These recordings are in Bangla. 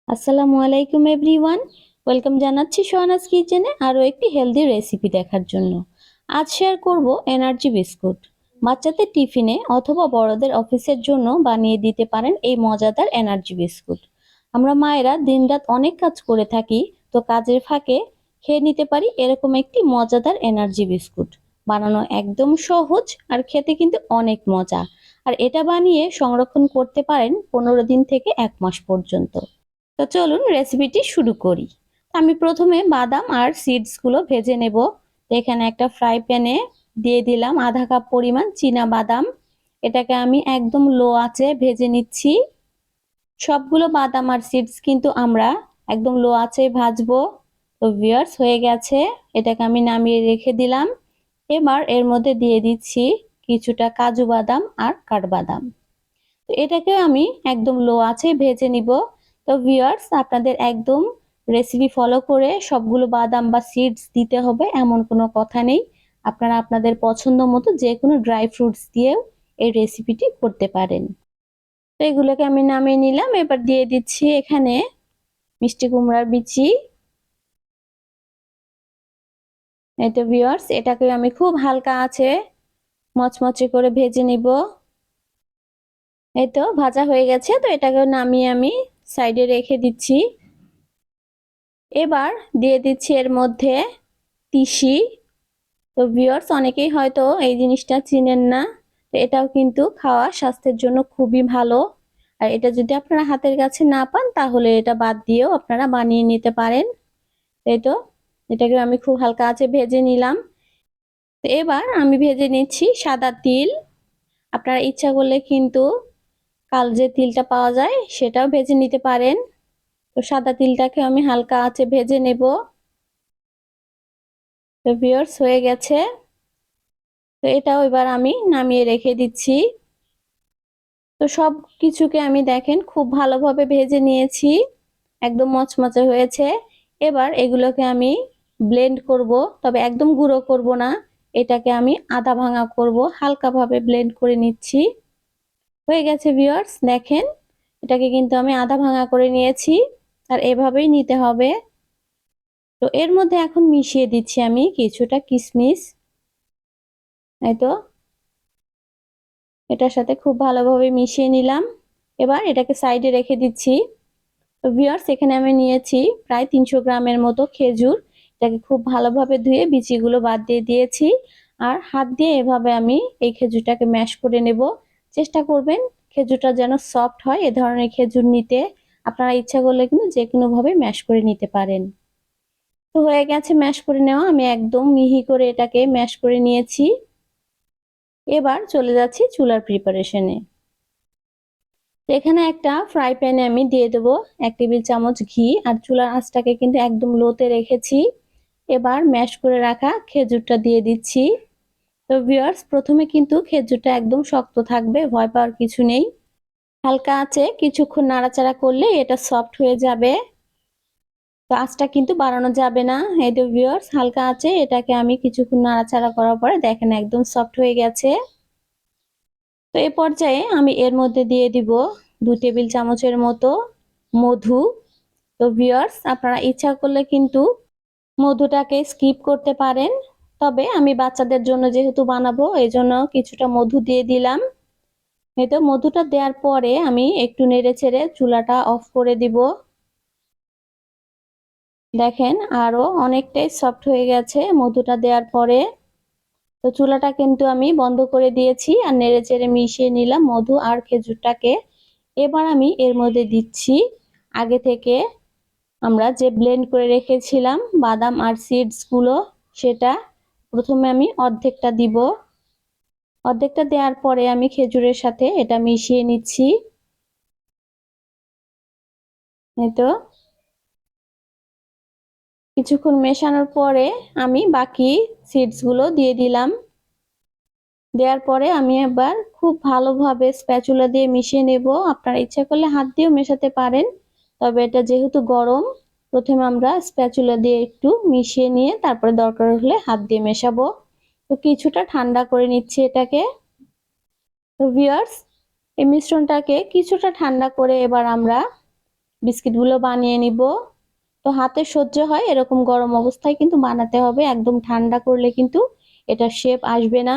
আসসালামু আলাইকুম এভরিওয়ান। ওয়েলকাম জানাচ্ছি সোহানাস কিচেনে আরও একটি হেলদি রেসিপি দেখার জন্য। আজ শেয়ার করব এনার্জি বিস্কুট। বাচ্চাদের টিফিনে অথবা বড়দের অফিসের জন্য বানিয়ে দিতে পারেন এই মজাদার এনার্জি বিস্কুট। আমরা মায়েরা দিনরাত অনেক কাজ করে থাকি, তো কাজের ফাঁকে খেয়ে নিতে পারি এরকম একটি মজাদার এনার্জি বিস্কুট। বানানো একদম সহজ আর খেতে কিন্তু অনেক মজা। আর এটা বানিয়ে সংরক্ষণ করতে পারেন 15 দিন থেকে 1 মাস পর্যন্ত। তো চলুন রেসিপিটি শুরু করি। আমি প্রথমে বাদাম আর সিডস গুলো ভেজে নেব। এখানে একটা ফ্রাই প্যানে দিয়ে দিলাম আধা কাপ পরিমাণ চীনা বাদাম। এটাকে আমি একদম লো আঁচে ভেজে নিচ্ছি। সবগুলো বাদাম আর সিডস কিন্তু আমরা একদম লো আঁচে ভাজবো। তো ভিউয়ার্স, হয়ে গেছে, এটাকে আমি নামিয়ে রেখে দিলাম। এবার এর মধ্যে দিয়ে দিচ্ছি কিছুটা কাজু বাদাম আর কাঠবাদাম। তো এটাকে আমি একদম লো আঁচে ভেজে নিব। তো ভিউয়ার্স, আপনাদের একদম রেসিপি ফলো করে সবগুলো বাদাম বা সিডস দিতে হবে এমন কোনো কথা নেই। আপনারা আপনাদের পছন্দ মতো যে কোনো ড্রাই ফ্রুটস দিয়েও এই রেসিপিটি করতে পারেন। তো এগুলোকে আমি নামিয়ে নিলাম। এবার দিয়ে দিচ্ছি এখানে মিষ্টি কুমড়ার বিচি। এই তো ভিউয়ার্স, এটাকে আমি খুব হালকা আছে মচমচে করে ভেজে নিব। এই তো ভাজা হয়ে গেছে, তো এটাকে নামিয়ে আমি সাইডে রেখে দিচ্ছি। এবার দিয়ে দিচ্ছি এর মধ্যে তিসি। তো ভিউয়ার্স, অনেকেই হয়তো এই জিনিসটা চিনেন না, তো এটাও কিন্তু খাওয়া স্বাস্থ্যের জন্য খুবই ভালো। আর এটা যদি আপনারা হাতের কাছে না পান তাহলে এটা বাদ দিয়েও আপনারা বানিয়ে নিতে পারেন। এই তো এটাকে আমি খুব হালকা আঁচে ভেজে নিলাম। তো এবার আমি ভেজে নিচ্ছি সাদা তিল। আপনারা ইচ্ছা করলে কিন্তু কাল যে তিলটা পাওয়া যায় সেটাও ভেজে নিতে পারেন। তো সাদা তিলটাকে আমি হালকা আঁচে ভেজে নেব। তো ভিউয়ার্স, হয়ে গেছে। তো এটাও এবার আমি নামিয়ে রেখে দিচ্ছি। তো সব কিছুকে আমি দেখেন খুব ভালোভাবে ভেজে নিয়েছি, একদম মচমচে হয়েছে। এবার এগুলোকে আমি ব্লেন্ড করব, তবে একদম গুঁড়ো করব না। এটাকে আমি আধা ভাঙা করব, হালকাভাবে ব্লেন্ড করে নিচ্ছি। হয়ে গেছে ভিউয়ার্স, দেখেন এটাকে কিন্তু আমি আধা ভাঙা করে নিয়েছি। আর এভাবেই নিতে হবে। তো এর মধ্যে এখন মিশিয়ে দিচ্ছি আমি কিছুটা কিশমিশ। এই তো এটার সাথে খুব ভালোভাবে মিশিয়ে নিলাম। এবার এটাকে সাইডে রেখে দিচ্ছি। তো ভিউয়ার্স, এখানে আমি নিয়েছি প্রায় 300 গ্রামের মতো খেজুর। এটাকে খুব ভালোভাবে ধুয়ে বিচিগুলো বাদ দিয়ে দিয়েছি। আর হাত দিয়ে এভাবে আমি এই খেজুরটাকে ম্যাশ করে নেব। চেষ্টা করবেন খেজুরটা যেন সফট হয় এ ধরনের খেজুর নিতে। আপনারা ইচ্ছা করলে কিন্তু যে কোনো ভাবে ম্যাশ করে নিতে পারেন। তো হয়ে গেছে ম্যাশ করে নেওয়া, আমি একদম মিহি করে এটাকে ম্যাশ করে নিয়েছি। এবার চলে যাচ্ছি চুলার প্রিপারেশনে। তো এখানে একটা ফ্রাই প্যানে আমি দিয়ে দেবো 1 টেবিল চামচ ঘি। আর চুলার আঁচটাকে কিন্তু একদম লোতে রেখেছি। এবার ম্যাশ করে রাখা খেজুরটা দিয়ে দিচ্ছি। তো ভিউয়ার্স, প্রথমে কিন্তু খেজুরটা একদম শক্ত থাকবে, ভয় পাওয়ার কিছু নেই। হালকা আঁচে কিছুক্ষণ নাড়াচাড়া করলে এটা সফট হয়ে যাবে। তো আঁচটা কিন্তু বাড়ানো যাবে না। এই তো ভিউয়ার্স, হালকা আঁচে এটাকে আমি কিছুক্ষণ নাড়াচাড়া করার পরে দেখেন একদম সফট হয়ে গেছে। তো এই পর্যায়ে আমি এর মধ্যে দিয়ে দিব 2 টেবিল চামচের মতো মধু। তো ভিউয়ার্স, আপনারা ইচ্ছা করলে কিন্তু মধুটাকে স্কিপ করতে পারেন, তবে আমি বাচ্চাদের জন্য যেহেতু বানাবো এই জন্য কিছুটা মধু দিয়ে দিলাম। এই তো মধুটা দেওয়ার পরে আমি একটু নেড়ে চেড়ে চুলাটা অফ করে দিব। দেখেন আরো অনেকটাই সফট হয়ে গেছে মধুটা দেওয়ার পরে। তো চুলাটা কিন্তু আমি বন্ধ করে দিয়েছি আর নেড়ে চেড়ে মিশিয়ে নিলাম মধু আর খেজুরটাকে। এবার আমি এর মধ্যে দিচ্ছি আগে থেকে আমরা যে ব্লেন্ড করে রেখেছিলাম বাদাম আর সিডস গুলো, সেটা প্রথমে আমি অর্ধেকটা দিব। অর্ধেকটা দেওয়ার পরে আমি খেজুরের সাথে এটা মিশিয়ে নিচ্ছি। এই তো কিছুক্ষণ মেশানোর পরে আমি বাকি সিডস গুলো দিয়ে দিলাম। দেওয়ার পরে আমি এবার খুব ভালোভাবে স্প্যাচুলা দিয়ে মিশিয়ে নেব। আপনারা ইচ্ছা করলে হাত দিয়েও মেশাতে পারেন, তবে এটা যেহেতু গরম, প্রথমে আমরা স্প্যাচুলা দিয়ে একটু মিশিয়ে নিয়ে তারপরে দরকার হলে হাত দিয়ে মেশাবো। তো কিছুটা ঠান্ডা করে নিচ্ছি এটাকে। তো ভিউয়ার্স, এই মিশ্রণটাকে কিছুটা ঠান্ডা করে এবার আমরা বিস্কিটগুলো বানিয়ে নিব। তো হাতে সহ্য হয় এরকম গরম অবস্থায় কিন্তু বানাতে হবে, একদম ঠান্ডা করলে কিন্তু এটা শেপ আসবে না।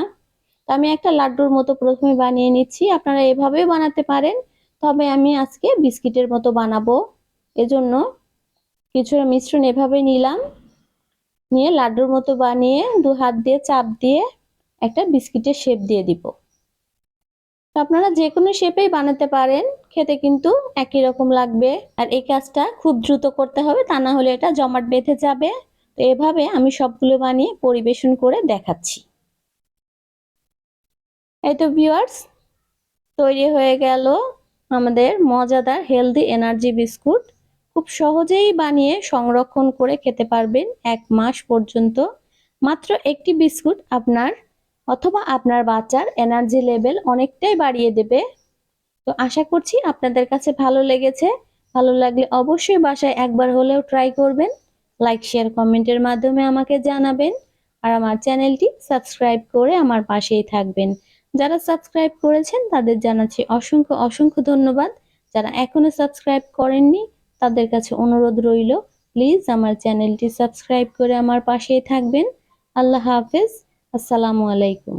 তো আমি একটা লাড্ডুর মতো প্রথমে বানিয়ে নিচ্ছি, আপনারা এভাবেও বানাতে পারেন, তবে আমি আজকে বিস্কিটের মতো বানাবো। এজন্য কিছুটা মিশ্রণ এভাবে নিলাম, নিয়ে লাড্ডুর মতো বানিয়ে দু হাত দিয়ে চাপ দিয়ে একটা বিস্কিটের শেপ দিয়ে দিব। তো আপনারা যে কোনো শেপেই বানাতে পারেন, খেতে কিন্তু একই রকম লাগবে। আর এই কাজটা খুব দ্রুত করতে হবে, তা না হলে এটা জমাট বেঁধে যাবে। তো এভাবে আমি সবগুলো বানিয়ে পরিবেশন করে দেখাচ্ছি। এই তো ভিউয়ার্স, তৈরি হয়ে গেল আমাদের মজাদার হেলদি এনার্জি বিস্কুট। খুব সহজেই বানিয়ে সংরক্ষণ করে খেতে পারবেন 1 মাস পর্যন্ত। মাত্র একটি বিস্কুট আপনার অথবা আপনার বাচ্চার এনার্জি লেভেল অনেকটাই বাড়িয়ে দেবে। তো আশা করছি আপনাদের কাছে ভালো লেগেছে। ভালো লাগলে অবশ্যই বাসায় একবার হলেও ট্রাই করবেন। লাইক, শেয়ার, কমেন্টের মাধ্যমে আমাকে জানাবেন। আর আমার চ্যানেলটি সাবস্ক্রাইব করে আমার পাশেই থাকবেন। যারা সাবস্ক্রাইব করেছেন তাদের জানাচ্ছি অসংখ্য অসংখ্য ধন্যবাদ। যারা এখনো সাবস্ক্রাইব করেননি তাদের কাছে অনুরোধ রইল, প্লিজ আমার চ্যানেলটি সাবস্ক্রাইব করে আমার পাশেই থাকবেন। আল্লাহ হাফেজ। আসসালামু আলাইকুম।